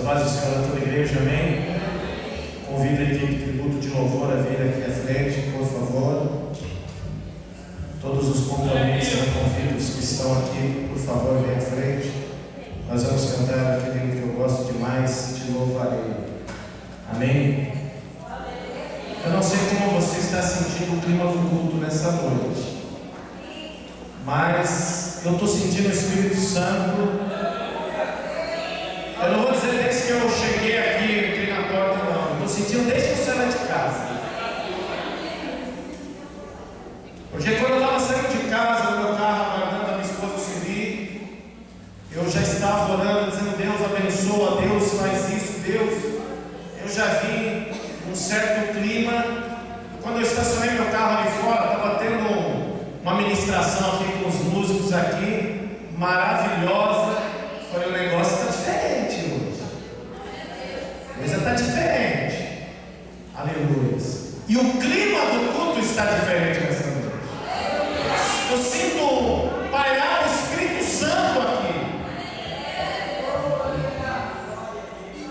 paz do Senhor a toda a igreja, amém? Convido a equipe de tributo de louvor a vir aqui à frente, por favor. Todos os componentes eu convido os que estão aqui, por favor, venham à frente. Nós vamos cantar aquele que eu gosto demais, Te Louvarei. Amém? Eu não sei como você está sentindo o clima do culto nessa noite, mas eu estou sentindo o Espírito Santo. Eu não vou dizer desde que eu cheguei aqui, entrei na porta, não. Eu estou sentindo desde que eu saí de casa. Porque quando eu estava saindo de casa, no meu carro, aguardando a minha esposa subir, eu já estava orando, dizendo: Deus abençoa, Deus faz isso, Deus. Eu já vi um certo clima. Quando eu estacionei meu carro ali fora, estava tendo uma ministração aqui com os músicos aqui, maravilhosa. Falei, o negócio está diferente hoje. A coisa está diferente. Aleluia. E o clima do culto está diferente nessa noite. Eu sinto pairar o Espírito Santo aqui.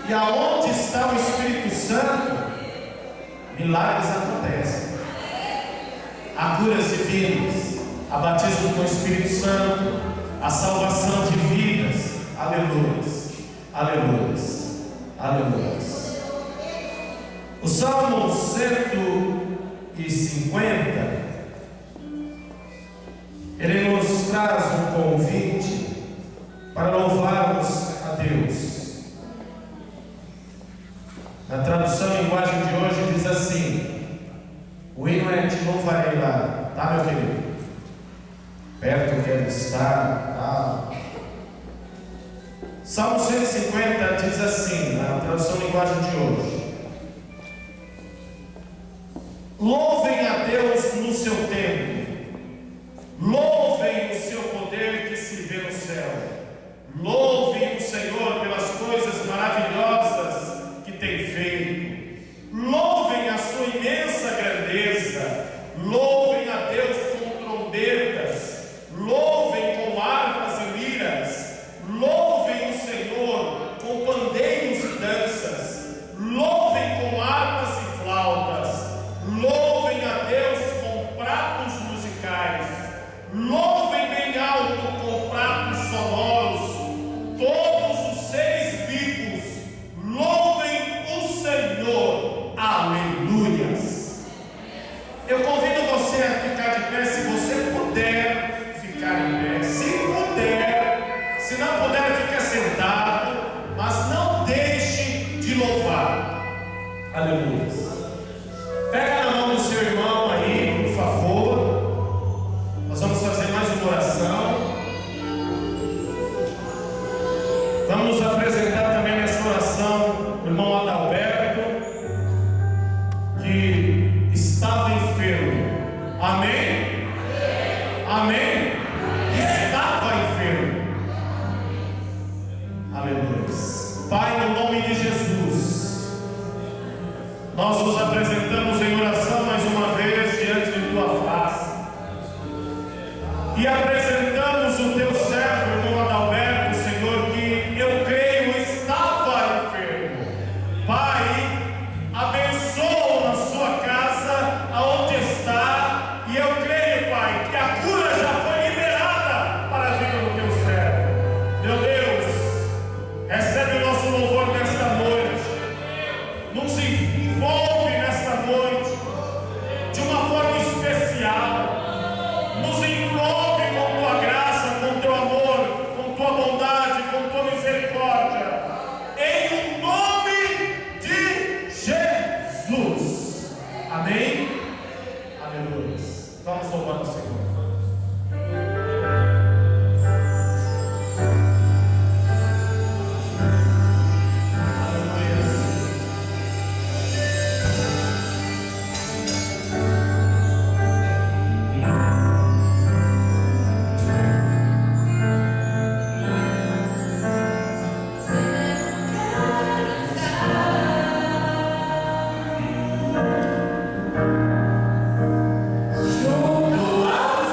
E aonde está o Espírito Santo, milagres acontecem. Há curas divinas, há batismo com o Espírito Santo, a salvação de vidas. Aleluia, aleluia, aleluia. O Salmo 150, ele nos traz um convite para louvarmos a Deus. Na tradução em linguagem de hoje diz assim: o hino é Te Louvarei lá, tá, meu querido? Perto eu quero estar, tá? Salmo 150 diz assim, na tradução em linguagem de hoje: louvem a Deus no seu templo, louvem o seu poder que se vê no céu, louvem o Senhor pelas coisas maravilhosas que tem feito, louvem a sua imensa grandeza, louvem a Deus com trombetas, louvem com harpas e liras, louvem o Senhor com pandeiros e danças, louvem com harpas e flautas, louvem a Deus com pratos musicais, louvem bem alto com pratos sonoros, todos os seres vivos, louvem o Senhor, aleluias. Eu convido você a ficar de pé, se você puder ficar em pé, se puder, se não puder, fica sentado, mas não deixe de louvar, aleluia. Pega na mão do seu irmão aí, por favor. Nós vamos fazer mais uma oração. Vamos apresentar também nessa oração o irmão Adalberto, que estava enfermo. Amém? Amém? Estava enfermo. Aleluia. Pai, no nome de Jesus, nós nos apresentamos em oração mais uma vez diante de tua face e apresentamos o teu servo, irmão Adalberto, Senhor, que eu creio estava enfermo. Pai, abençoa na sua casa, aonde está, e eu creio, Pai, que a cura já foi liberada para a vida do teu servo. Meu Deus, recebe o nosso louvor nesta noite, nos envolve nesta noite de uma forma especial, nos envolve com tua graça, com teu amor, com tua bondade, com tua misericórdia, em o nome de Jesus. Amém? Aleluia. Vamos louvar o Senhor. Junto ao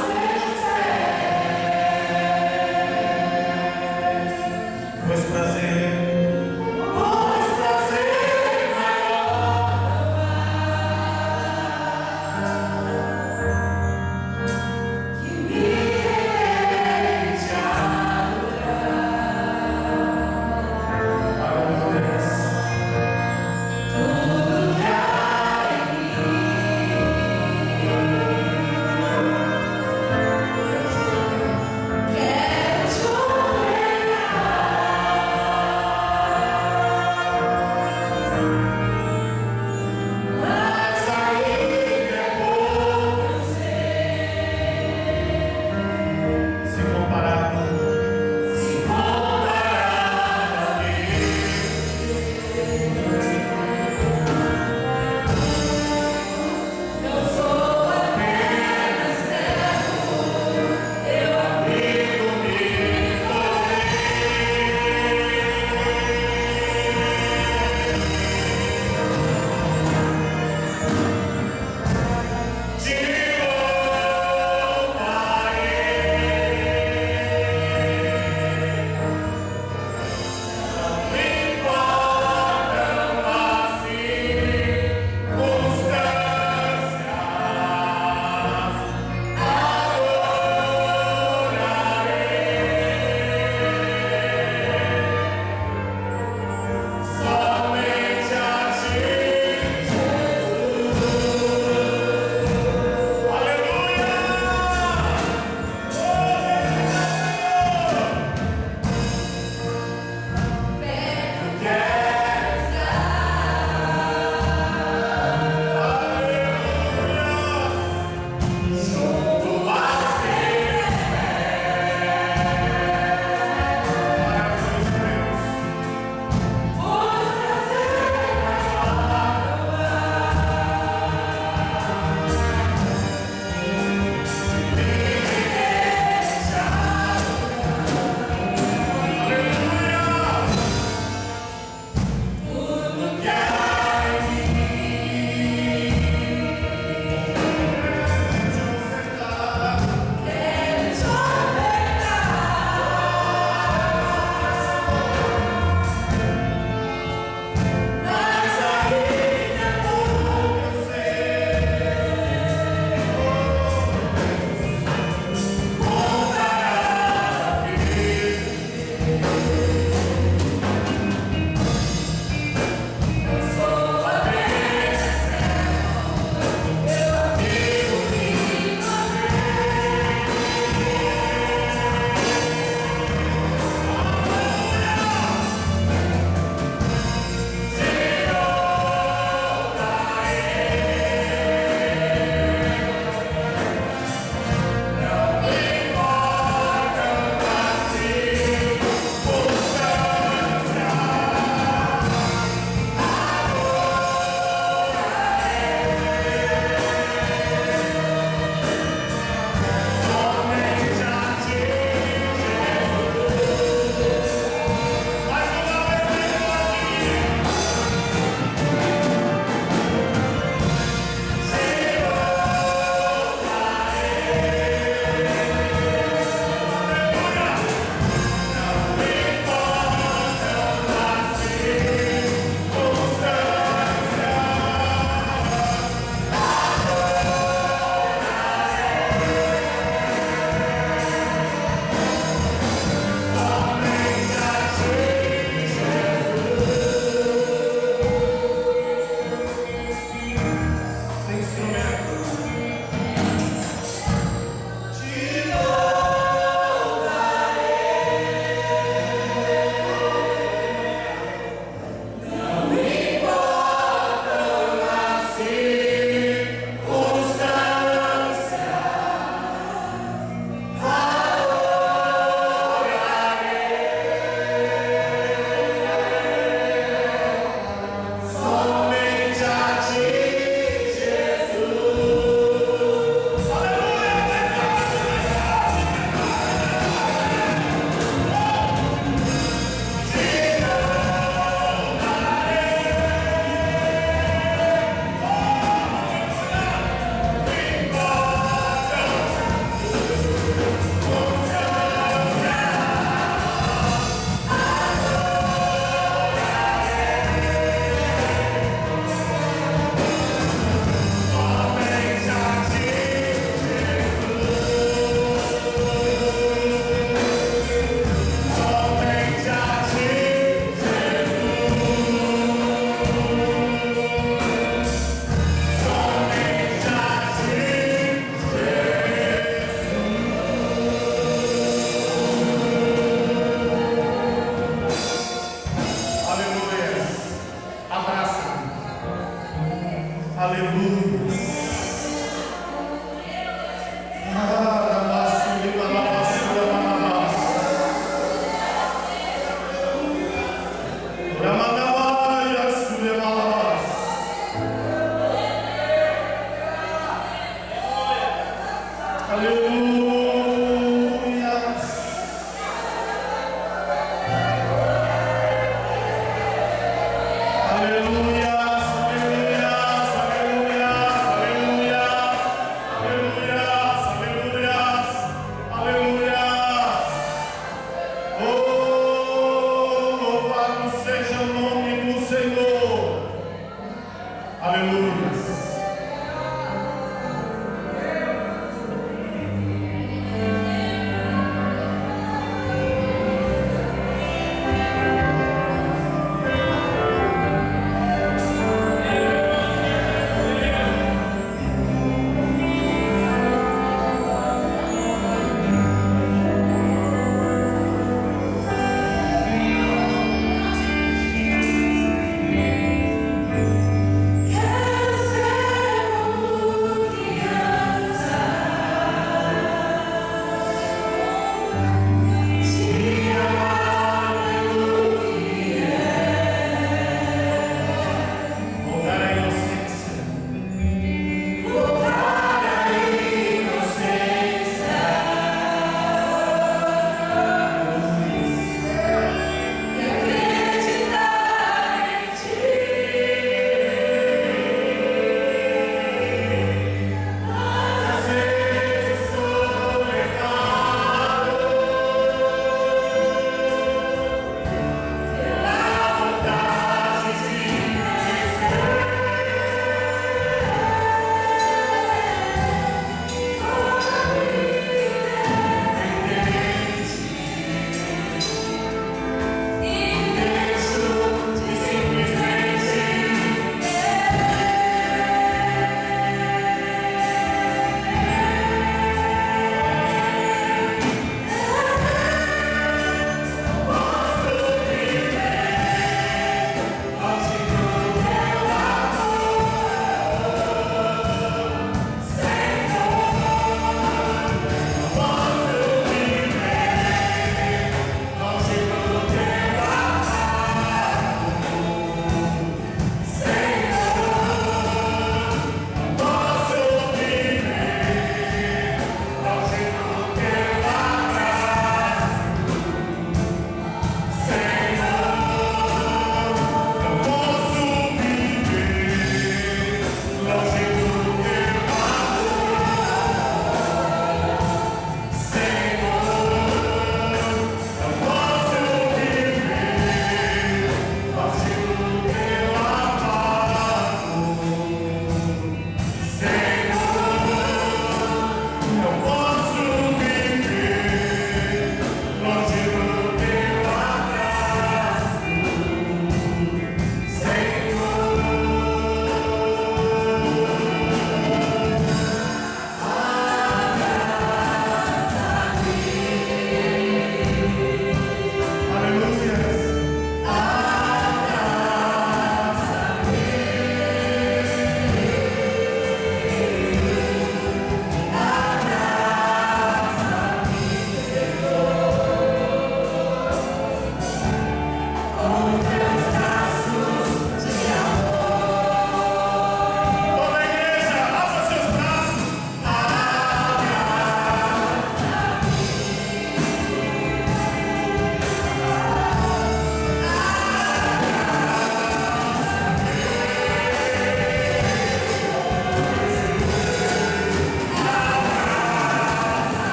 Aleluia, aleluia, aleluia.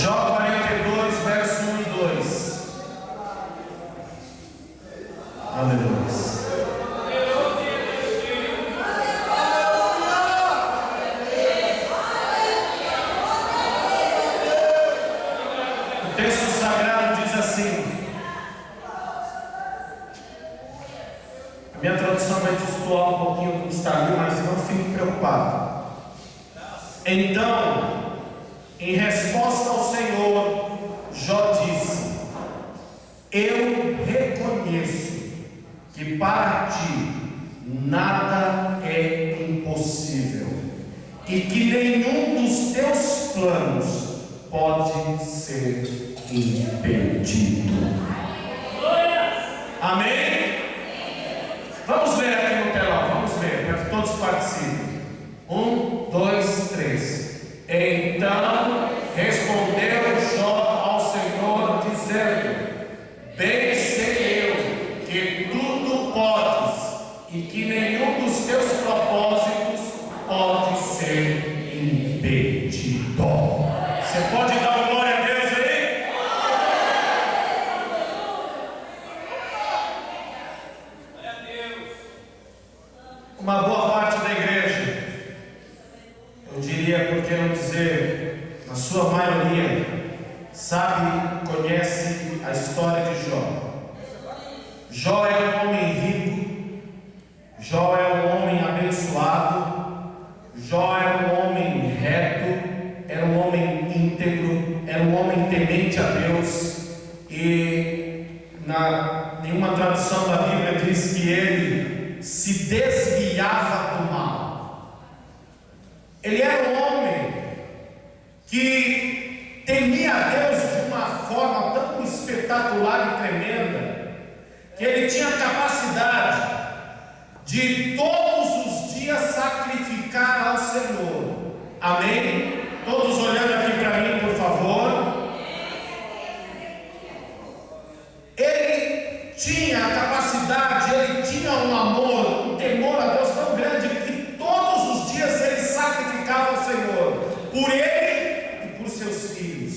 Jó 42, verso 1 e 2. Aleluia. O texto sagrado diz assim. A minha tradução vai destoar um pouquinho do que está ali, mas não fique preocupado. Então, em resposta ao Senhor, Jó disse: eu reconheço que para ti nada é impossível e que nenhum dos teus planos pode ser impedido. Amém? Vamos ler aqui no telão, vamos ler, para que todos participem. 1, 2, 3. Então respondeu Jó ao Senhor, dizendo: bem sei eu que tudo podes e que nenhum dos teus propósitos pode ser impedido. Você pode dar uma glória a Deus aí? Uma boa parte da igreja, eu diria, por que não dizer, na sua maioria, sabe, conhece a história de Jó. Jó é um homem rico, Jó é um homem abençoado, Jó é um homem reto, era um homem íntegro, era um homem temente a Deus, e em uma tradução da Bíblia diz que ele se desviava do mal. Ele era um homem que temia a Deus de uma forma tão espetacular e tremenda, que ele tinha a capacidade de todos os dias sacrificar ao Senhor. Amém? Todos olhando aqui para mim, por favor. Ele tinha a capacidade, ele tinha um amor, um temor a Deus tão grande que todos os dias ele sacrificava ao Senhor, por ele e por seus filhos.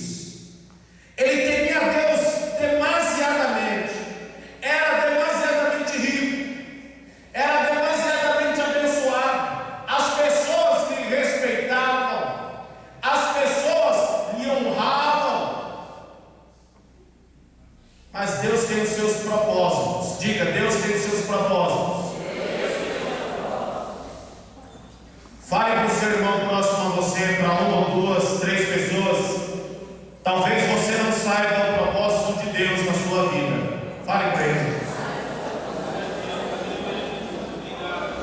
Ele temia a Deus demasiadamente, era demasiadamente rico, era demasiadamente abençoado. As pessoas lhe respeitavam, as pessoas lhe honravam. Mas Deus tem os seus propósitos. Diga, Deus tem os seus propósitos. Fale para o seu irmão próximo a você, para uma ou duas, três pessoas. Talvez você não saiba o propósito de Deus na sua vida. Fale para ele.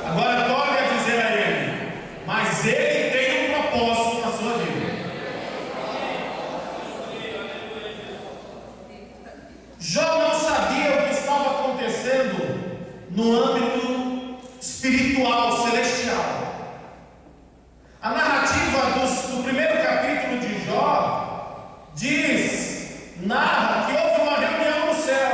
Agora torne a dizer a ele: mas ele tem um propósito na sua vida. Jó não sabia o que estava acontecendo no âmbito espiritual, celestial. A narrativa do primeiro capítulo de Jó narra que houve uma reunião no céu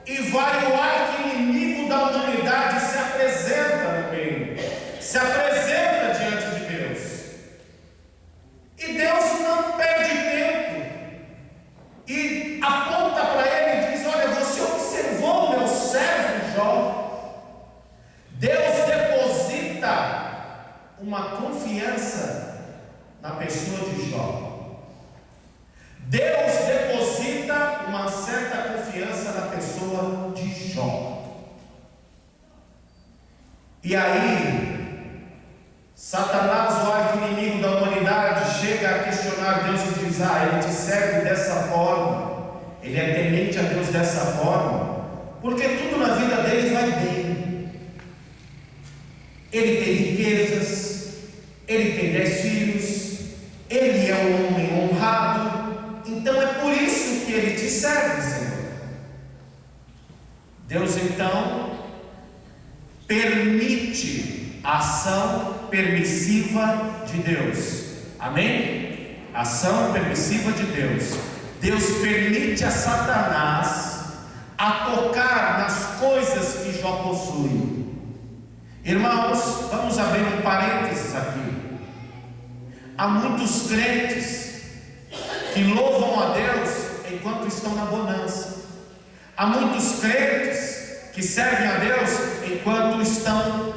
e vai o arqui-inimigo da humanidade se apresenta no meio, se apresenta diante de Deus. E Deus não perde tempo e aponta para ele e diz: olha, você observou o meu servo Jó? Deus deposita uma confiança na pessoa de Jó. Deus deposita uma certa confiança na pessoa de Jó. E aí, Satanás, o arqui-inimigo da humanidade, chega a questionar Deus e diz: ele te serve dessa forma, ele é temente a Deus dessa forma, porque tudo na vida dele vai bem. Ele tem riquezas, ele tem 10 filhos, ele é um homem honrado. Então é por isso que ele te serve, Senhor. Deus então permite a ação permissiva de Deus. Amém? Ação permissiva de Deus. Deus permite a Satanás a tocar nas coisas que Jó possui. Irmãos, vamos abrir um parênteses aqui. Há muitos crentes que que louvam a Deus enquanto estão na bonança. Há muitos crentes que servem a Deus enquanto estão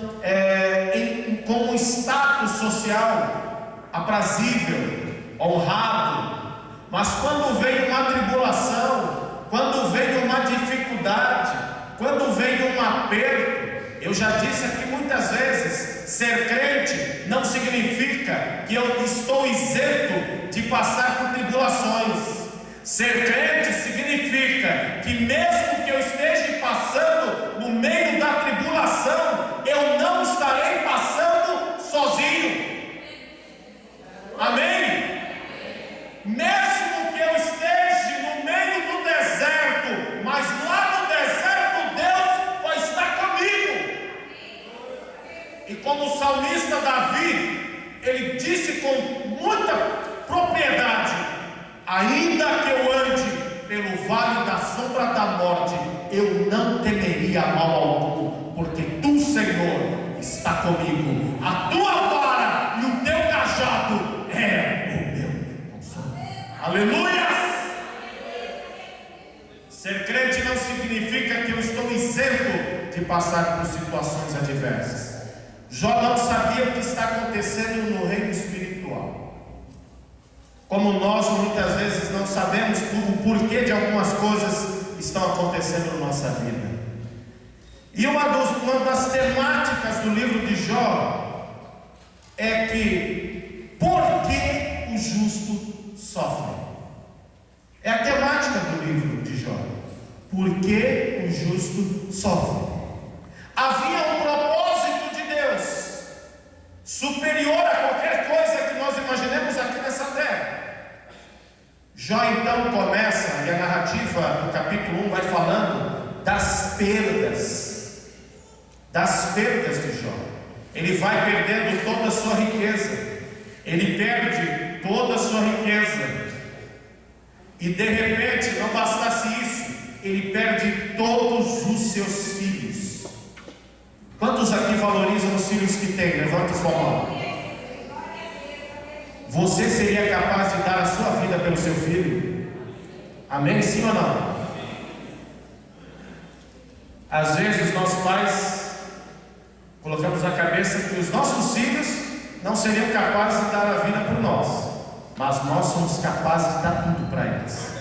com um status social aprazível, honrado. Mas quando vem uma tribulação, quando vem uma dificuldade, quando vem um aperto, eu já disse aqui muitas vezes, ser crente não significa que eu estou isento de passar por tribulações. Ser crente significa que mesmo que eu esteja passando no meio da tribulação, eu não estarei passando sozinho. Amém? Mesmo que eu esteja no meio do deserto, mas lá no deserto Deus vai estar comigo. E como o salmista Davi, ele disse com muita propriedade: ainda que eu ande pelo vale da sombra da morte, eu não temeria mal algum, porque tu, Senhor, está comigo. A tua vara e o teu cajado é o meu consolo. Aleluia! Ser crente não significa que eu estou isento de passar por situações adversas. Jó não sabia o que está acontecendo no reino espiritual, como nós muitas vezes não sabemos o porquê de algumas coisas estão acontecendo na nossa vida. E uma das temáticas do livro de Jó é que por que o justo sofre? É a temática do livro de Jó. Por que o justo sofre? Havia um propósito de Deus superior a qualquer coisa que nós imaginemos aqui nessa terra. Jó então começa, e a narrativa do capítulo 1 vai falando das perdas de Jó. Ele vai perdendo toda a sua riqueza, ele perde toda a sua riqueza, e de repente, não bastasse isso, ele perde todos os seus filhos. Quantos aqui valorizam os filhos que tem? Levanta sua mão. Você seria capaz de dar a sua vida pelo seu filho? Amém? Sim ou não? Às vezes nós pais colocamos na cabeça que os nossos filhos não seriam capazes de dar a vida por nós, mas nós somos capazes de dar tudo para eles.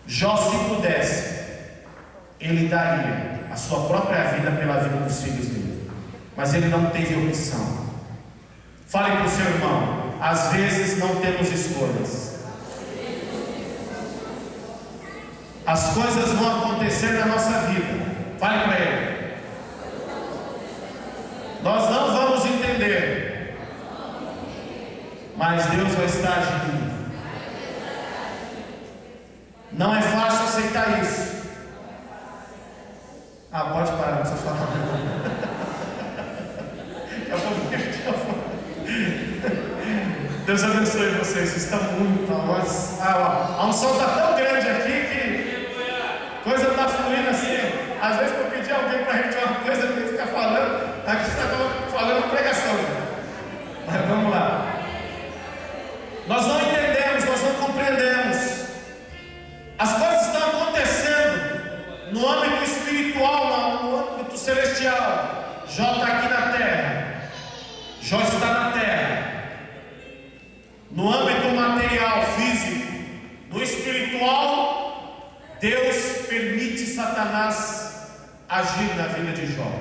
Jó, se pudesse, ele daria a sua própria vida pela vida dos filhos dele, mas ele não teve opção. Fale para o seu irmão: às vezes não temos escolhas. As coisas vão acontecer na nossa vida. Fale para ele: nós não vamos entender, mas Deus vai estar agindo. Não é fácil aceitar isso. Pode parar, não precisa falar. Deus abençoe vocês estão muito. A unção está tão grande aqui que coisa está fluindo assim. Às vezes, para pedir alguém para repetir uma coisa, tem que ficar falando. Aqui você está falando pregação. Mas vamos lá. Nós não entendemos, nós não compreendemos. As coisas estão acontecendo no âmbito espiritual, no âmbito celestial. Jó está aqui na terra. Jó está na terra. No âmbito material, físico, no espiritual, Deus permite Satanás agir na vida de Jó.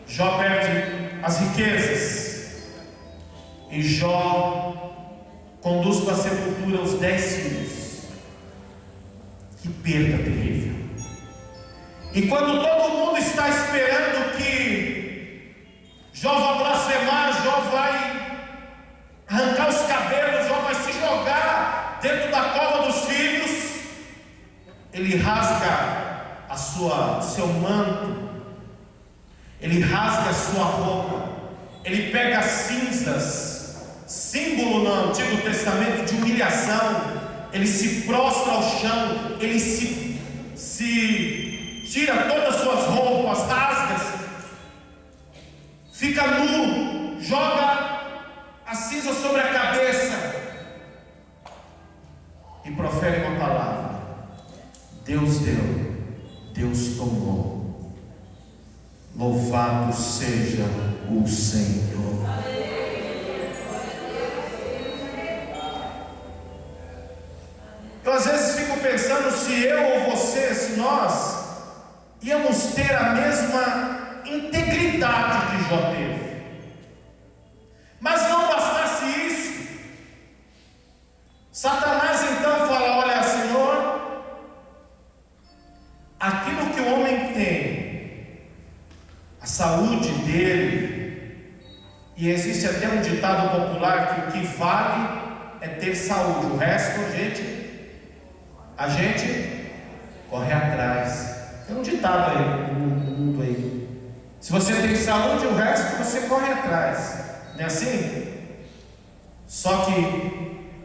Jó perde as riquezas, e Jó conduz para a sepultura os 10 filhos. Que perda terrível! E quando todo mundo está esperando que Jó vai blasfemar, Jó vai arrancar os cabelos, Jó vai se jogar dentro da cova dos filhos, ele rasga o seu manto, ele rasga a sua roupa, ele pega as cinzas, símbolo no Antigo Testamento de humilhação, ele se prostra ao chão, ele se tira todas as suas roupas, rasga, fica nu, joga a cinza sobre a cabeça, e profere uma palavra. Deus deu, Deus tomou. Louvado seja o Senhor. Eu às vezes fico pensando se eu ou você, se nós íamos ter a mesma integridade que Jó teve. Mas não bastasse isso, Satanás então fala: olha, Senhor, aquilo que o homem tem, a saúde dele, e existe até um ditado popular que o que vale é ter saúde, o resto a gente corre atrás. Tem um ditado aí no mundo aí: se você tem saúde, o resto você corre atrás. Não é assim? Só que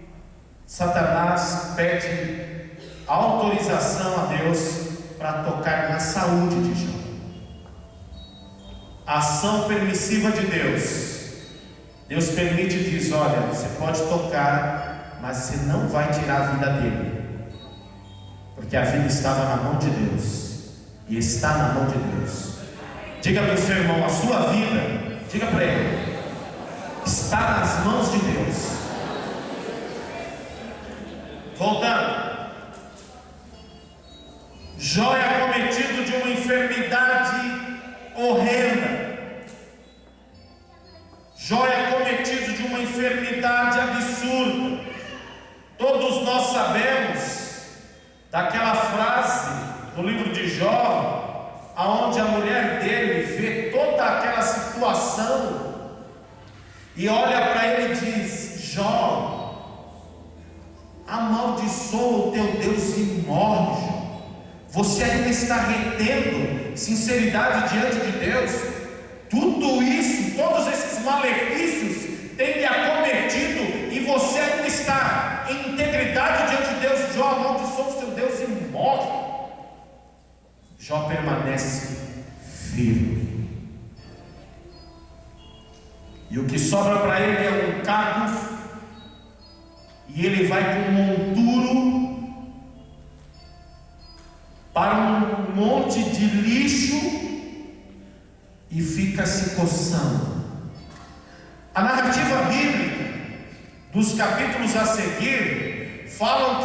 Satanás pede autorização a Deus para tocar na saúde de Jó. A ação permissiva de Deus. Deus permite e diz: olha, você pode tocar, mas você não vai tirar a vida dele, porque a vida estava na mão de Deus e está na mão de Deus. Diga para o seu irmão: a sua vida, diga para ele, está nas mãos de Deus. Voltando, Jó é acometido de uma enfermidade horrenda. Jó é acometido de uma enfermidade absurda. Todos nós sabemos daquela frase no livro de Jó, aonde a mulher dele vê toda aquela situação e olha para ele e diz: Jó, amaldiçoa o teu Deus e morre, Jó. Você ainda está retendo sinceridade diante de Deus? Tudo isso, todos esses malefícios têm lhe acometido e você ainda está em integridade diante de Deus. Jó, amaldiçoa o teu Deus e morre. Jó permanece firme. E o que sobra para ele é um cargo, e ele vai com um monturo para um monte de lixo e fica se coçando. A narrativa bíblica dos capítulos a seguir falam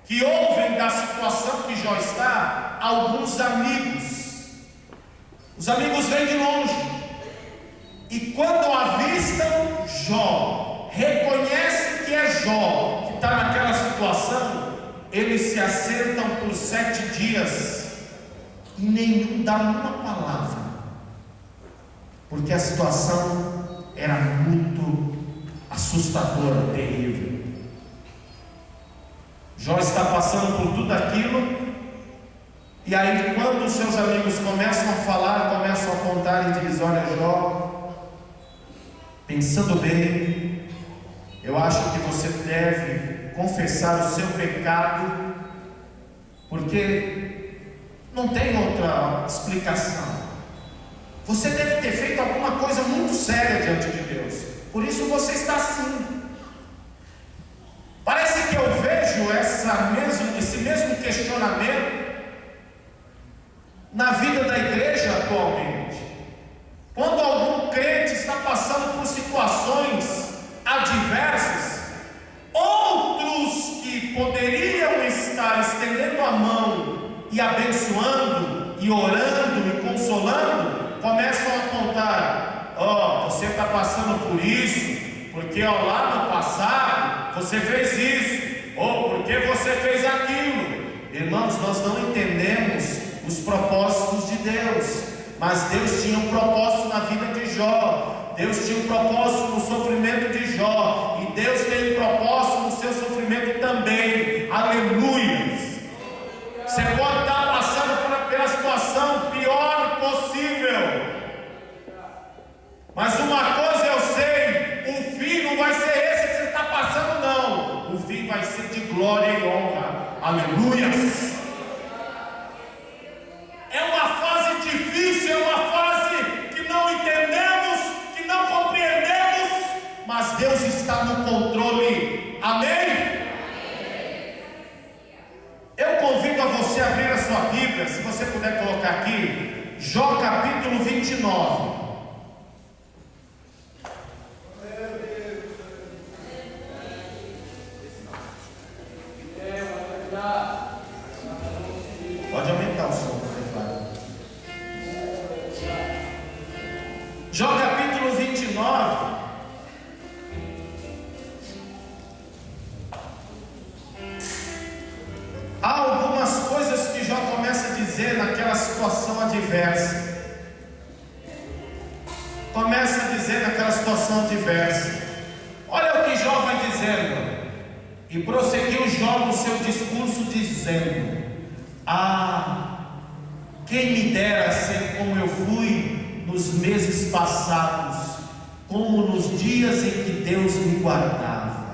que ouvem da situação que Jó está alguns amigos. Os amigos vêm de longe, e quando avistam Jó, reconhecem que é Jó que está naquela situação, eles se assentam por 7 dias e nenhum dá uma palavra, porque a situação era muito assustadora, terrível. Jó está passando por tudo aquilo, e aí quando os seus amigos começam a falar, começam a contar, e diz: olha, Jó, pensando bem, eu acho que você deve confessar o seu pecado, porque não tem outra explicação. Você deve ter feito alguma coisa muito séria diante de Deus, por isso você está assim. Parece que eu vejo esse mesmo questionamento na vida da igreja atualmente. Quando algum crente está passando por situações adversas, outros que poderiam estar estendendo a mão e abençoando, e orando e consolando, começam a contar: você está passando por isso, porque lá no passado você fez isso, ou porque você fez aquilo. Irmãos, nós não entendemos os propósitos de Deus, mas Deus tinha um propósito na vida de Jó. Deus tinha um propósito no sofrimento de Jó, e Deus tem um propósito no seu sofrimento também. Aleluia! Você pode estar passando pela situação pior possível, mas uma coisa eu sei: o fim não vai ser esse que você está passando, não. O fim vai ser de glória e honra. Aleluia! É uma fase difícil, é uma fase que não entendemos, que não compreendemos, mas Deus está no controle. Amém? Pode aumentar o som do teclado. Jó capítulo 29. Há algumas coisas que Jó começa a dizer naquela situação adversa. Começa a dizer naquela situação adversa. Olha o que Jó vai dizendo. E prosseguiu Jó no seu discurso dizendo: quem me dera ser como eu fui nos meses passados, como nos dias em que Deus me guardava.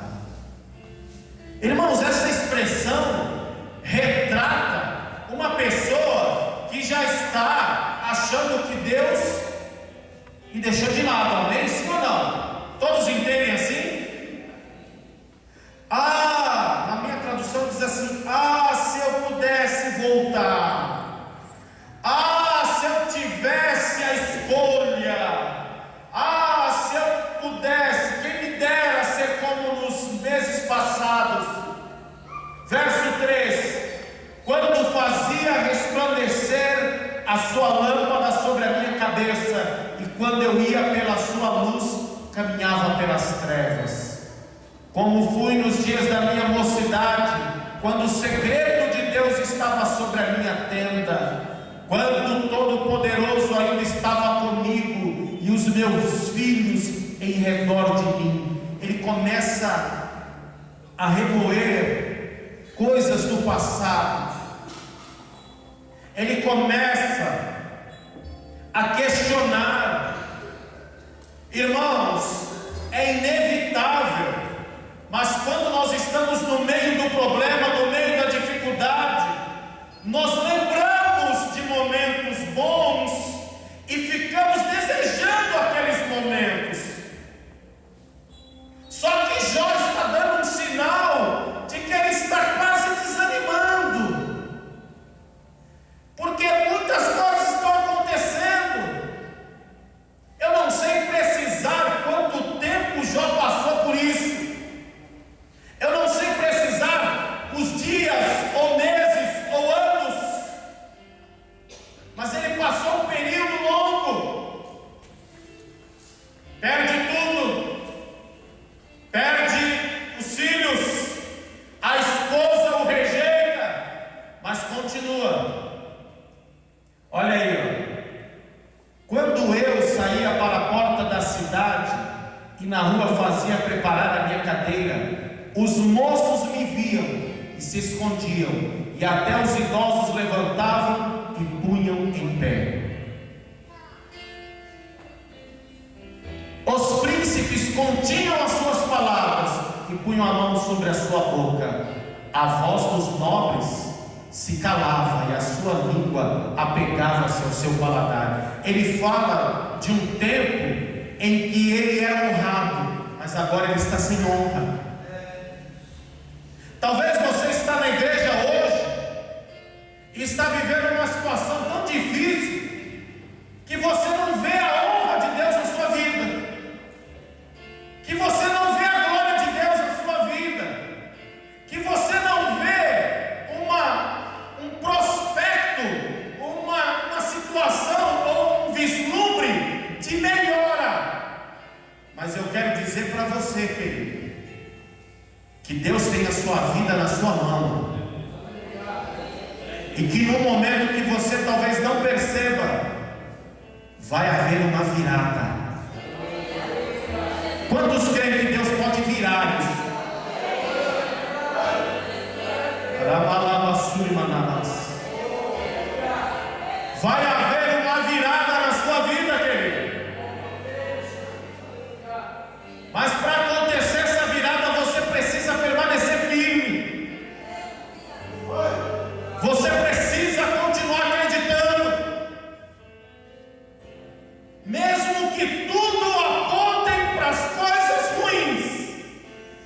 Irmãos, essa expressão retrata uma pessoa que já está achando que Deus me deixou de lado. Amém? Sim ou não? Todos entendem assim? Na minha tradução diz assim: se eu pudesse voltar, se eu tivesse a escolha, se eu pudesse, quem me dera ser como nos meses passados. Verso 3: quando fazia resplandecer a sua lâmpada sobre a minha cabeça, e quando eu ia pela sua luz, caminhava pelas trevas. Como fui nos dias da minha mocidade, quando o segredo de Deus estava sobre a minha tenda, quando o Todo-Poderoso ainda estava comigo e os meus filhos em redor de mim. Ele começa a remoer coisas do passado. Ele começa a questionar. Irmãos, é inevitável, mas quando nós estamos no meio do problema, no meio da dificuldade, nós lembramos de momentos bons e ficamos desejando aqueles momentos. Só que Jó está dando um sinal de que ele está quase desanimando, porque muitas coisas estão acontecendo. Eu não sei precisar quanto tempo Jó passou por isso. Eu não sei precisar os dias, ou meses, ou anos, mas ele passou um período longo. Perde tudo, perde os filhos, a esposa o rejeita, mas continua. Olha aí, quando eu saía para a porta da cidade e na rua fazia preparar a minha cadeira, os moços me viam e se escondiam, e até os idosos levantavam e punham em pé. Os príncipes continham as suas palavras e punham a mão sobre a sua boca. A voz dos nobres se calava e a sua língua apegava-se ao seu paladar. Ele fala de um tempo em que ele era honrado, mas agora ele está sem honra. Talvez você está na igreja hoje e está vivendo uma situação tão difícil que você não vê a honra de Deus na sua vida, que você não vê a glória de Deus na sua vida, que você não vê um prospecto, uma situação ou um vislumbre de melhora. Mas eu quero dizer para você, querido, que Deus tem a sua vida na sua mão, e que no momento que você talvez não perceba, vai haver uma virada. Quantos creem que Deus pode virar isso? Vai haver uma virada na sua vida, querido. Mas para acontecer essa virada, você precisa permanecer firme. Você precisa continuar acreditando. Mesmo que tudo apontem para as coisas ruins,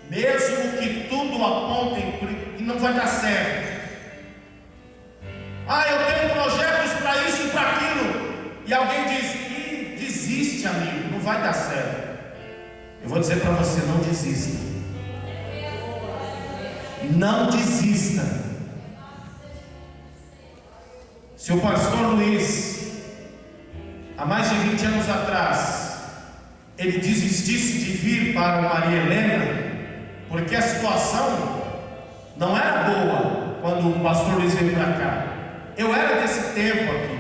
mesmo que tudo apontem que não vai dar certo. Eu tenho projetos para isso e para aquilo, e alguém diz: desiste, amigo, não vai dar certo. Eu vou dizer para você: não desista. Não desista. Se o pastor Luiz, há mais de 20 anos atrás, ele desistisse de vir para Maria Helena, porque a situação não era boa quando o pastor Luiz veio para cá. Eu era desse tempo aqui.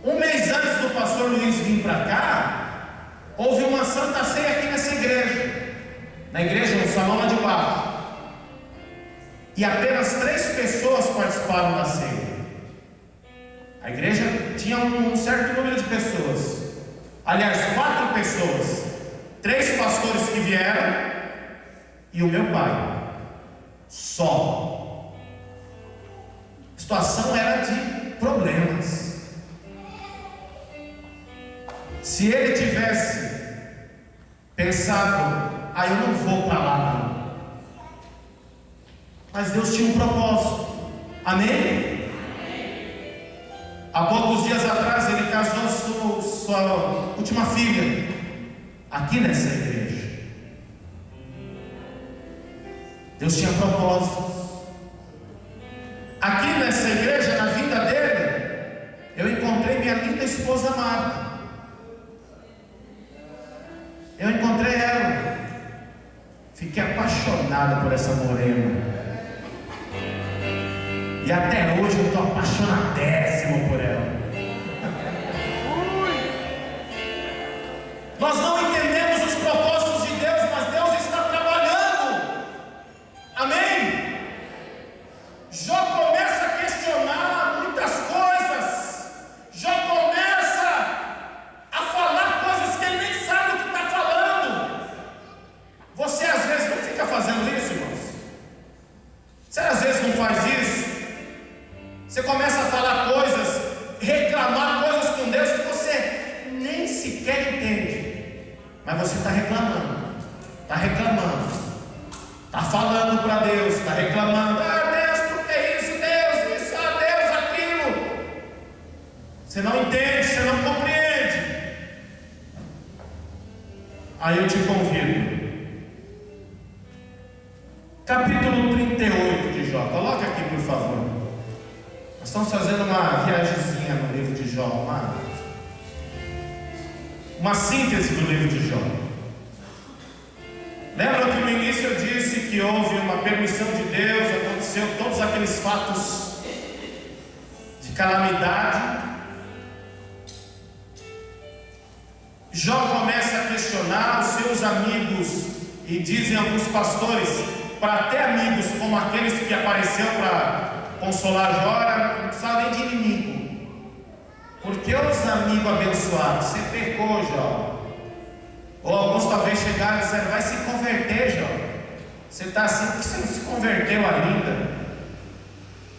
Um mês antes do pastor Luiz vir para cá, houve uma santa ceia aqui nessa igreja, na igreja, no salão lá de baixo, e apenas 3 pessoas participaram da ceia. A igreja tinha um certo número de pessoas, aliás, 4 pessoas, 3 pastores que vieram e o meu pai, só. A situação era de problemas. Se ele tivesse pensado, eu não vou para lá não, mas Deus tinha um propósito. Amém? Há poucos dias atrás ele casou sua última filha aqui nessa igreja. Deus tinha propósitos. Aqui nessa igreja, na vinda dele, eu encontrei minha linda esposa Marta. Eu encontrei ela, fiquei apaixonado por essa morena, e até hoje eu estou apaixonadíssimo por ela. Nós não entendemos os propósitos de Deus, mas Deus está trabalhando. Amém? Jó começa a questionar muitas coisas. Jó começa a falar coisas que ele nem sabe o que está falando. Você às vezes não fica fazendo isso, irmãos? Você às vezes não faz isso? Você começa a falar coisas, reclamar coisas com Deus que você nem sequer entende, mas você está reclamando, está falando para Deus, está reclamando. Deus, por que isso? Deus, isso, Deus, aquilo. Você não entende, você não compreende. Aí eu te convido, capítulo 38 de Jó, coloca aqui por favor. Nós estamos fazendo uma viagemzinha no livro de Jó, uma síntese do livro de Jó. Lembra que no início eu disse que houve uma permissão de Deus, aconteceu todos aqueles fatos de calamidade. Jó começa a questionar os seus amigos, e dizem alguns pastores, para até amigos como aqueles que apareceu para consolar Jó, não precisava nem de inimigo, porque os amigos abençoados, você pecou, Jó. Ou alguns talvez chegaram e disseram, vai se converter, Jó. Você está assim, por que você não se converteu ainda? Não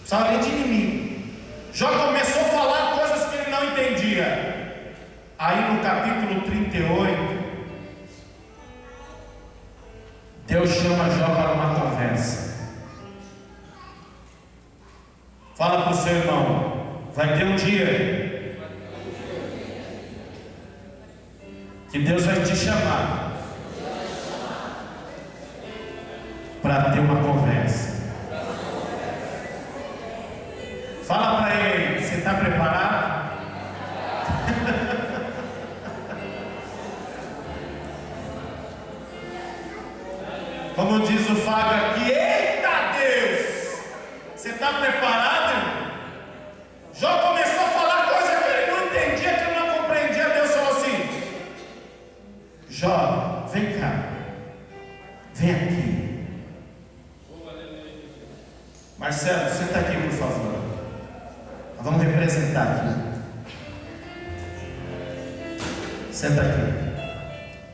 precisava nem de inimigo. Jó começou a falar coisas que ele não entendia. Aí no capítulo 38, Deus chama Jó para uma conversa. Fala para o seu irmão, vai ter um dia que Deus vai te chamar para ter uma conversa. Fala para ele, você está preparado? Como diz o Fábio aqui, eita Deus! Você está preparado, irmão? Jó começou a falar coisa que ele não entendia, que ele não compreendia. Deus falou assim: Jó, vem cá, vem aqui. Marcelo, senta aqui por favor. Nós vamos representar aqui. Senta aqui,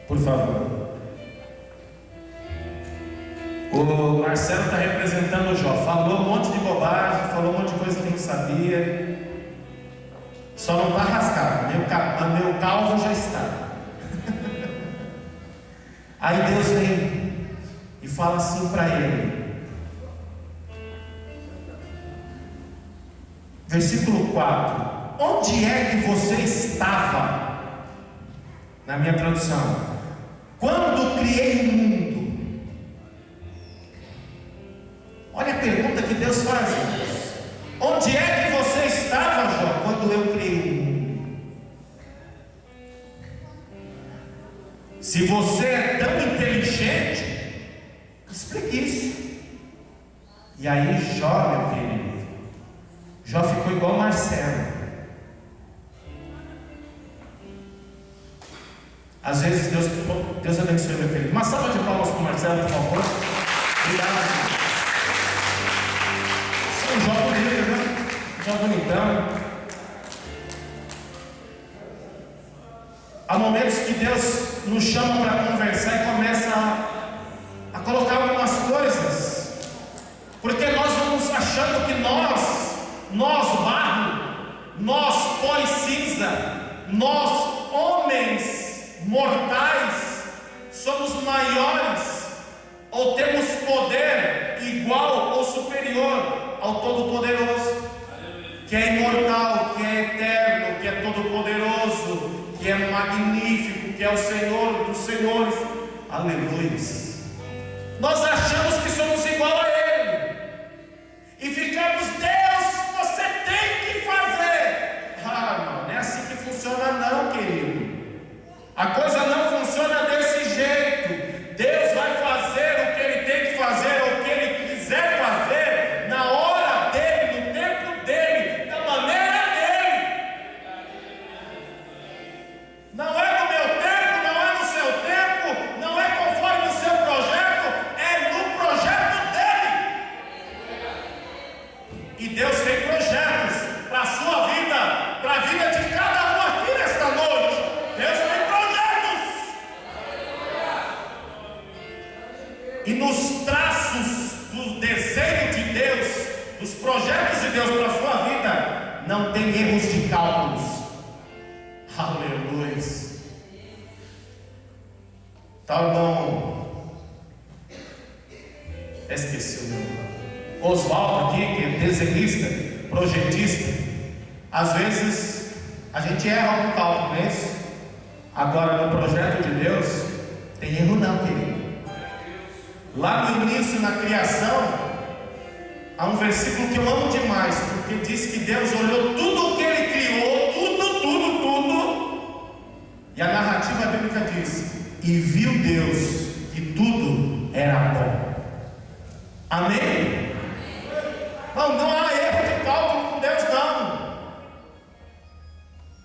por favor. O Marcelo está representando o Jó. Falou um monte de bobagem, falou um monte de coisa que não sabia. Só não está rasgado. Meu calvo já está. Aí Deus vem e fala assim para ele. Versículo 4: onde é que você estava? Na minha tradução, quando criei o mundo. Olha a pergunta que Deus faz. Onde Explique isso. E aí Jó, meu querido, Jó ficou igual Marcelo. Às vezes Deus abençoe, meu querido. Uma salva de palmas para o Marcelo, por favor. Obrigado. Isso é um Jó bonito, né? Jó bonitão. Há momentos que Deus nos chama para conversar e começa a colocar algumas coisas, porque nós vamos achando que nós barro, nós pó e cinza, nós homens mortais, somos maiores, ou temos poder igual ou superior ao Todo-Poderoso, que é imortal, que é eterno, que é todo-poderoso, que é magnífico, que é o Senhor dos senhores. Aleluia. Nós achamos que somos igual a Ele e ficamos: Deus, você tem que fazer. Não é assim que funciona, não, querido. A coisa não funciona desse jeito. Deus vai fazer o que Ele tem que fazer, ou o que Ele quiser fazer, na hora dele, no tempo dele, da maneira dele. Não é no meu tempo, não é no seu tempo, não é conforme o seu projeto, é no projeto dele. E Deus tem projetos para a sua vida, para a vida de cada um aqui nesta noite. Deus tem projetos. E nos traços do desenho de Deus, dos projetos de Deus para a sua vida, não tem erros de cálculos. Aleluia. Tá bom. Esqueci o meu Oswaldo aqui, que é desenhista, projetista. Às vezes a gente erra algum cálculo, não é isso? Agora no projeto de Deus tem erro não, querido. Lá no início, na criação, há um versículo que eu amo demais, porque diz que Deus olhou tudo o que Ele criou, tudo, e a narrativa bíblica diz: e viu Deus que tudo era bom. Amém? Não há erro de cálculo com Deus, não.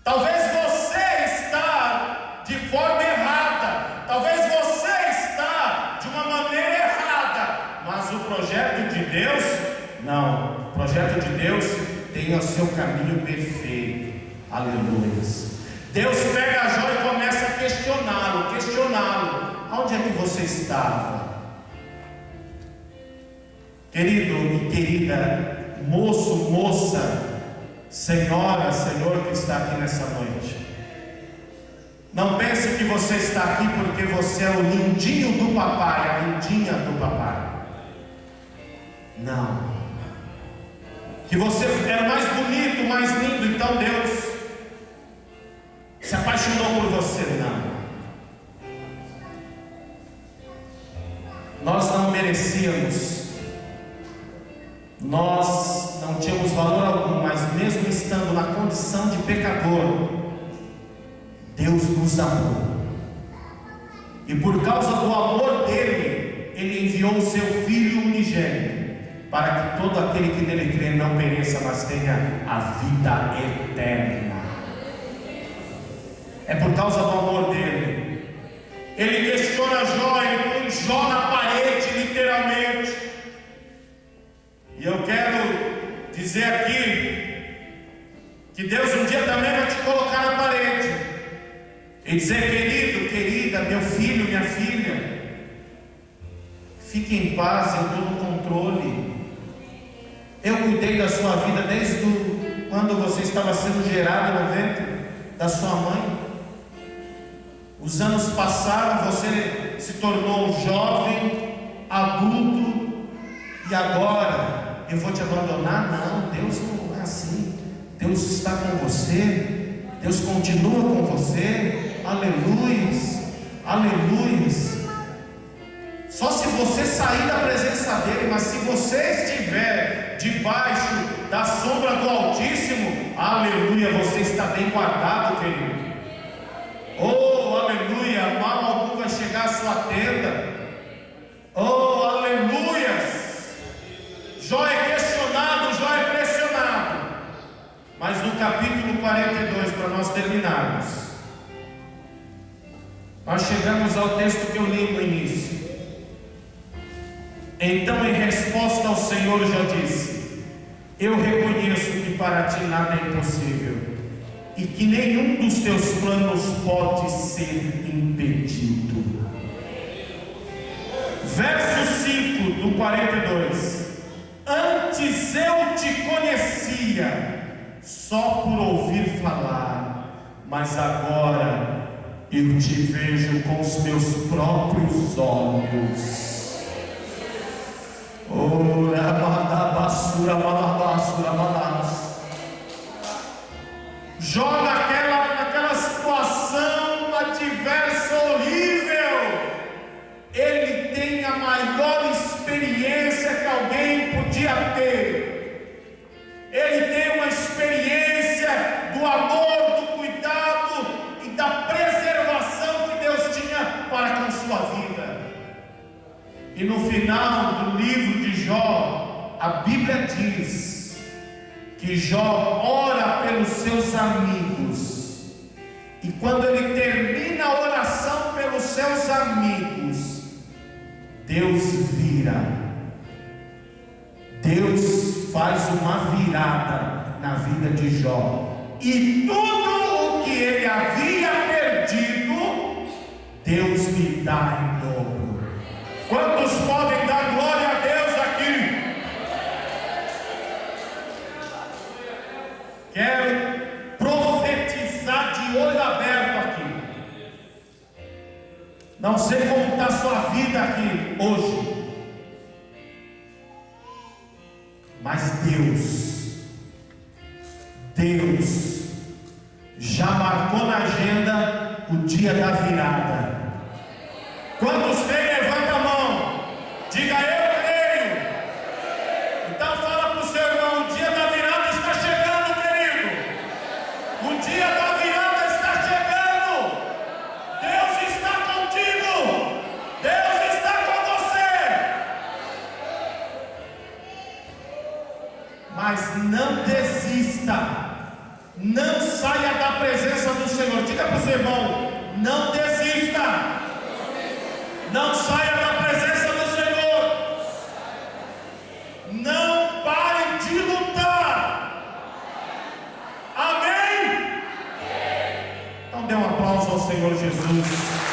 Talvez você está de forma errada, talvez você está de uma maneira errada, mas o projeto de Deus, não. O projeto de Deus tem o seu caminho perfeito. Aleluia. Deus pega Jó e começa a questioná-lo. Aonde é que você estava? Querido e querida, moço, moça, senhora, senhor que está aqui nessa noite, não pense que você está aqui porque você é o lindinho do papai, a lindinha do papai. Não. Que você é mais bonito, mais lindo, então Deus se apaixonou por você. Não. Nós não merecíamos, nós não tínhamos valor algum, mas mesmo estando na condição de pecador, Deus nos amou, e por causa do amor dele, Ele enviou o seu Filho unigênito, para que todo aquele que nele crê não pereça, mas tenha a vida eterna. É por causa do amor dele. Ele questiona Jó, ele põe Jó na parede, literalmente. E eu quero dizer aqui que Deus um dia também vai te colocar na parede e dizer: querido, querida, meu filho, minha filha, fique em paz, eu estou no controle. Eu cuidei da sua vida desde quando você estava sendo gerado no ventre da sua mãe. Os anos passaram, você se tornou jovem, adulto, e agora eu vou te abandonar? Não, Deus não é assim. Deus está com você, Deus continua com você. Aleluia, aleluia. Só se você sair da presença dele, mas se você estiver debaixo da sombra do Altíssimo, aleluia, você está bem guardado, querido. Oh, aleluia, mal algum vai chegar à sua tenda. Oh, aleluia. terminarmos. Nós chegamos ao texto que eu li no início. Então, em resposta ao Senhor, já disse: eu reconheço que para ti nada é impossível, e que nenhum dos teus planos pode ser impedido. Verso 5 do 42: antes eu te conhecia só por ouvir falar, mas agora eu te vejo com os meus próprios olhos. Jó, naquela situação adversa, horrível, ele tem a maior experiência que alguém podia ter. Ele tem uma experiência do amor, do cuidado e da preservação que Deus tinha para com sua vida. E no final do livro de Jó, a Bíblia diz que Jó ora pelos seus amigos, e quando ele termina a oração pelos seus amigos, Deus vira, Deus faz uma virada na vida de Jó, e tudo o que ele havia perdido, Deus lhe dá em dobro. Quantos podem dar glória a Deus aqui? Quero profetizar de olho aberto aqui. Não sei como está a sua vida aqui hoje, mas Deus já marcou na agenda o dia da virada. Quantos creem, levanta a mão, diga: eu creio. Então fala para o seu irmão: o dia da virada está chegando, querido. O dia da virada está chegando. Deus está contigo, Deus está com você. Mas não desista, não saia da presença do Senhor. Diga para o seu irmão: não desista. Não saia da presença do Senhor. Não pare de lutar. Amém? Então dê um aplauso ao Senhor Jesus.